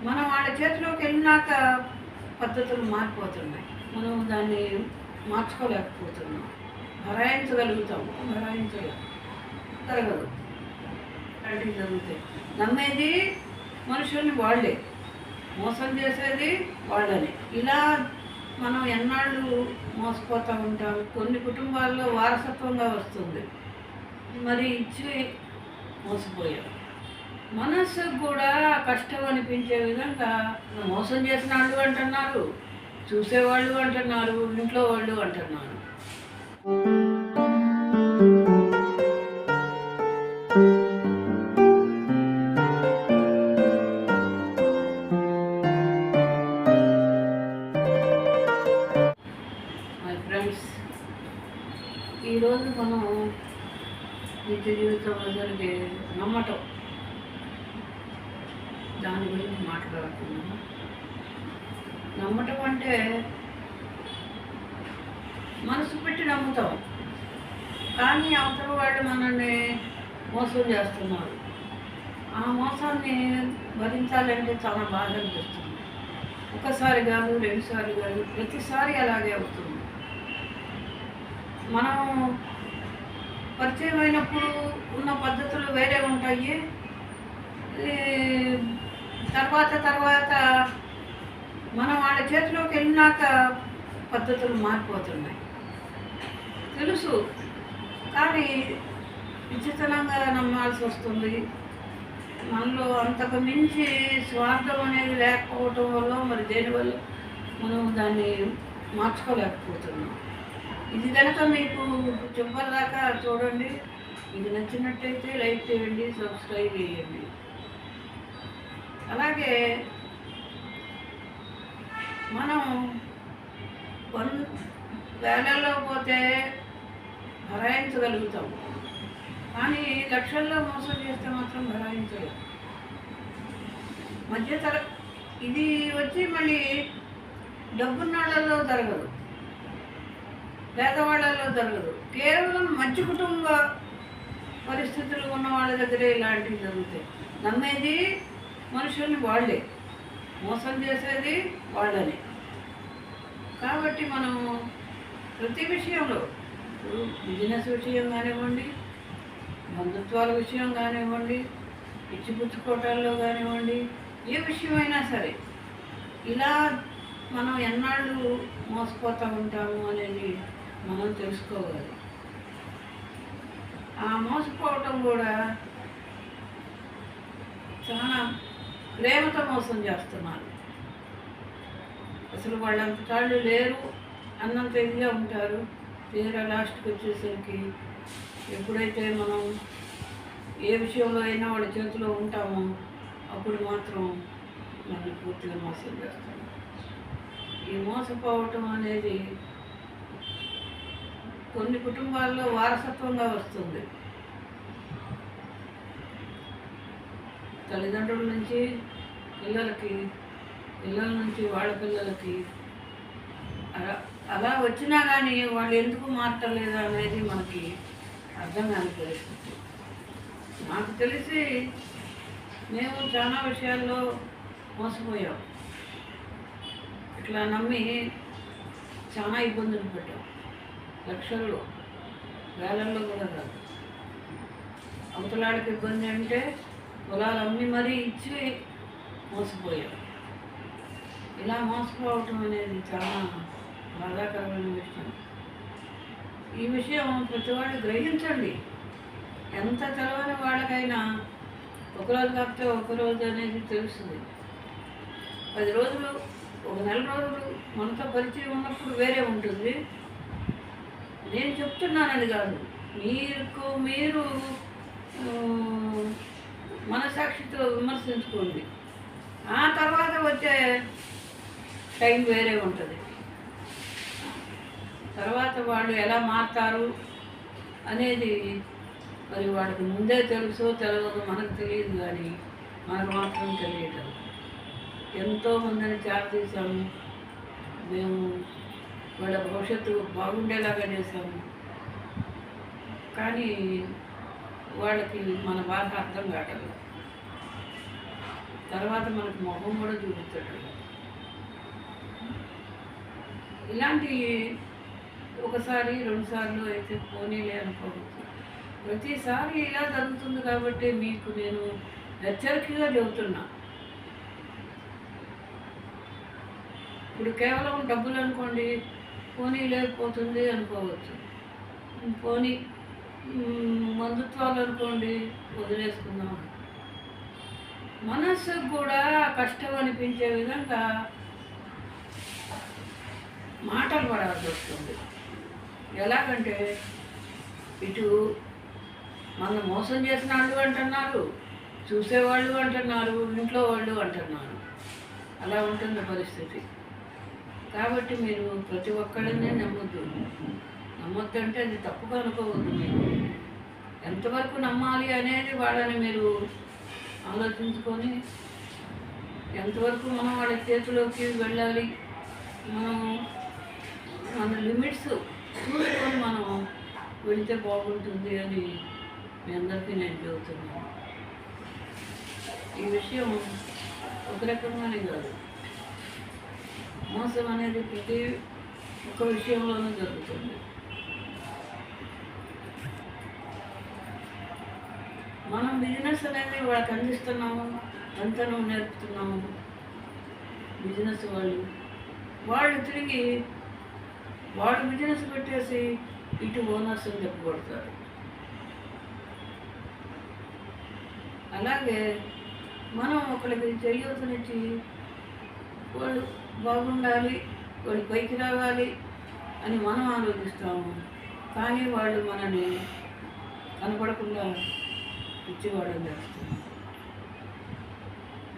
మనం వాళ్ళ చేతిలోకి వెళ్ళినాక పద్ధతులు మారిపోతున్నాయి. మనం దాన్ని మార్చుకోలేకపోతున్నాం. భరాయించగలుగుతాము, భరాయించలేము, జరగదు. అలాంటివి జరుగుతాయి. నమ్మేది మనుషుల్ని వాళ్ళే, మోసం చేసేది వాళ్ళని. ఇలా మనం ఎన్నాళ్ళు మోసపోతూ ఉంటాం. కొన్ని కుటుంబాల్లో వారసత్వంగా వస్తుంది, మరి ఇచ్చి మోసపోయాం. మనస్సుకు కూడా కష్టం అనిపించే విధంగా మోసం చేసిన వాళ్ళు అంటున్నారు, చూసేవాళ్ళు అంటున్నారు, ఇంట్లో వాళ్ళు అంటున్నారు. మై ఫ్రెండ్స్, ఈరోజు మనం నిత్య జీవితంలో జరిగే నమ్మటం, దాని గురించి మాట్లాడుతున్నాము. నమ్మటం అంటే మనసు పెట్టి నమ్ముతాం, కానీ అవతల వాళ్ళు మనల్ని మోసం చేస్తున్నారు. ఆ మోసాన్ని భరించాలంటే చాలా బాధ అనిపిస్తుంది. ఒకసారి కాదు, రెండుసార్లు కాదు, ప్రతిసారి అలాగే అవుతుంది. మనం పరిచయం అయినప్పుడు ఉన్న పద్ధతులు వేరే ఉంటాయి. తర్వాత మనం వాళ్ళ చేతిలోకి వెళ్ళినాక పద్ధతులు మారిపోతున్నాయి. తెలుసు, కానీ విచిత్రంగా నమ్మాల్సి వస్తుంది. మనలో అంతకు మించి స్వార్థం అనేది లేకపోవటం వల్ల, మరి దేనివల్ల మనం దాన్ని మార్చుకోలేకపోతున్నాం. ఇది కనుక మీకు చివరిదాకా చూడండి. ఇది నచ్చినట్టయితే లైక్ చేయండి, సబ్స్క్రైబ్ చేయండి. అలాగే మనం వేలల్లో పోతే భరాయించగలుగుతాం, కానీ లక్షల్లో మోసం చేస్తే మాత్రం భరాయించలేం. మధ్యతర ఇది వచ్చి మళ్ళీ డబ్బున్నాళ్ళల్లో జరగదు, పేదవాళ్ళల్లో జరగదు. కేవలం మంచి కుటుంబ పరిస్థితులు ఉన్న వాళ్ళ దగ్గరే ఇలాంటివి జరుగుతాయి. నమ్మేది మనుషుల్ని వాళ్ళే, మోసం చేసేది వాళ్ళని. కాబట్టి మనం ప్రతి విషయంలో, బిజినెస్ విషయం కానివ్వండి, బంధుత్వాల విషయం కానివ్వండి, ఇచ్చిపుచ్చుకోవటాల్లో కానివ్వండి, ఏ విషయమైనా సరే ఇలా మనం ఎన్నాళ్ళు మోసపోతూ ఉంటాము అనేది మనం తెలుసుకోవాలి. ఆ మోసపోవటం కూడా చాలా ప్రేమతో మోసం చేస్తున్నారు. అసలు వాళ్ళంత తాళ్ళు లేరు అన్నంత ఇదిగా ఉంటారు. తీరా లాస్ట్కి వచ్చేసరికి ఎప్పుడైతే మనం ఏ విషయంలో అయినా వాళ్ళ చేతిలో ఉంటామో అప్పుడు మాత్రం మనల్ని పూర్తిగా మోసం చేస్తాం. ఈ మోసపోవటం అనేది కొన్ని కుటుంబాల్లో వారసత్వంగా వస్తుంది. తల్లిదండ్రుల నుంచి పిల్లలకి, పిల్లల నుంచి వాళ్ళ పిల్లలకి, అలా వచ్చినా కానీ వాళ్ళు ఎందుకు మారటలేదు అనేది మనకి అర్థం కాని పరిస్థితి. నాకు తెలిసి మేము చాలా విషయాల్లో మోసపోయాం. ఇట్లా నమ్మి చాలా ఇబ్బందులు పెట్టాం. లక్షల్లో, వేలల్లో కూడా కాదు. అవతలాడికి ఇబ్బంది అంటే పొలాలు అమ్మి మరీ ఇచ్చి మోసపోయాం. ఇలా మోసపోవటం అనేది చాలా బాధాకరమైన విషయం. ఈ విషయం ప్రతి వాళ్ళు గ్రహించండి. ఎంత తెలవని వాళ్ళకైనా ఒకరోజు కాకపోతే ఒకరోజు అనేది తెలుస్తుంది. 10 రోజులు, ఒక నెల రోజులు మనతో పరిచయం ఉన్నప్పుడు వేరే ఉంటుంది. నేను చెప్తున్నానని కాదు, మీరు మనసాక్షితో విమర్శించుకోండి. ఆ తర్వాత వచ్చే టైం వేరే ఉంటుంది. తర్వాత వాళ్ళు ఎలా మారుతారు అనేది మరి వాడికి ముందే తెలుసో తెలియదు మనకు తెలియదు, కానీ మనకు మాత్రం తెలియదు. ఎంతోమందిని చేరదీశాము మేము, వాళ్ళ భవిష్యత్తు బాగుండేలాగా చేశాము, కానీ వాళ్ళకి మన బాధ అర్థం కావట్లేదు. తర్వాత మనకు మొహం కూడా చూపించడం. ఇలాంటి ఒకసారి 2 సార్లు అయితే పోనీలే అనుకోవచ్చు. ప్రతిసారి ఇలా జరుగుతుంది కాబట్టి మీకు నేను హెచ్చరికగా చెబుతున్నా. ఇప్పుడు కేవలం డబ్బులు అనుకోండి, పోనీ లేకపోతుంది అనుకోవచ్చు. పోనీ మందుత్వాలు అనుకోండి, వదిలేసుకుందాం. మనస్సుకు కూడా కష్టం అనిపించే విధంగా మాటలు పడాల్సి వస్తుంది. ఎలాగంటే ఇటు మన మోసం చేసిన వాళ్ళు అంటున్నారు, చూసేవాళ్ళు అంటున్నారు, ఇంట్లో వాళ్ళు అంటున్నారు. అలా ఉంటుంది పరిస్థితి. కాబట్టి మీరు ప్రతి ఒక్కళ్ళనే నమ్మొద్దు. నమ్మొద్దంటే అది తప్పుగా అనుకోవద్దు. మీరు ఎంతవరకు నమ్మాలి అనేది వాళ్ళని మీరు ఆలోచించుకొని, ఎంతవరకు మనం వాళ్ళ చేతిలోకి వెళ్ళాలి, మనం మన లిమిట్స్ చూసుకొని మనం వెళితే బాగుంటుంది అని మీ అందరికీ నేను చెబుతున్నాను. ఈ విషయం ఒక రకంగానే కాదు, మోసం అనేది ప్రతి ఒక్క విషయంలోనూ జరుగుతుంది. మనం బిజినెస్ అనేది వాళ్ళకి అందిస్తున్నాము, ఎంతనో నేర్పుతున్నాము. బిజినెస్ వాళ్ళు తిరిగి వాళ్ళు బిజినెస్ పెట్టేసి ఇటు ఓనర్స్ అని చెప్పుకొడతారు. అలాగే మనం ఒకరికి చేయూతనిచ్చి వాళ్ళు బాగుండాలి, వాళ్ళు పైకి రావాలి అని మనం ఆలోచిస్తాము. కానీ వాళ్ళు మనని కనపడకుండా పిచ్చివాడని చేస్తున్నారు.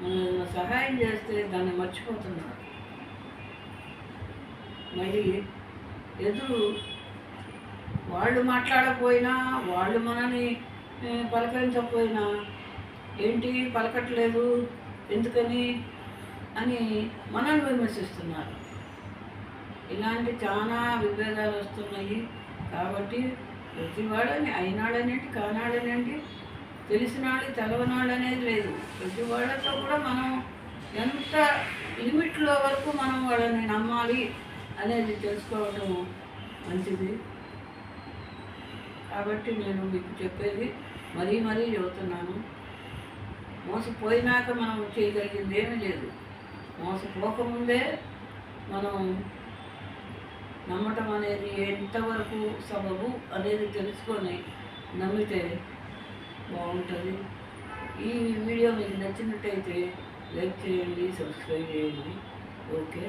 మనం సహాయం చేస్తే దాన్ని మర్చిపోతున్నారు. మరి ఎదురు వాళ్ళు మాట్లాడకపోయినా, వాళ్ళు మనని పలకరించకపోయినా, ఏంటి పలకట్లేదు ఎందుకని అని మనల్ని విమర్శిస్తున్నారు. ఇలాంటి చాలా విభేదాలు వస్తున్నాయి. కాబట్టి ప్రతి వాళ్ళని అయినాడనేంటి, కానాడనేంటి, తెలిసిన వాళ్ళు తెలవనాళ్ళు అనేది లేదు. ప్రతి వాళ్ళతో కూడా మనం ఎంత లిమిట్లో వరకు మనం వాళ్ళని నమ్మాలి అనేది తెలుసుకోవడం మంచిది. కాబట్టి నేను మీకు చెప్పేది మరీ చెబుతున్నాను. మోసపోయినాక మనం చేయగలిగింది ఏమీ లేదు. మోసపోకముందే మనం నమ్మటం అనేది ఎంతవరకు సబబు అనేది తెలుసుకొని నమ్మితే బాగుంటుంది. ఈ వీడియో మీకు నచ్చినట్టయితే లైక్ చేయండి, సబ్స్క్రైబ్ చేయండి. ఓకే.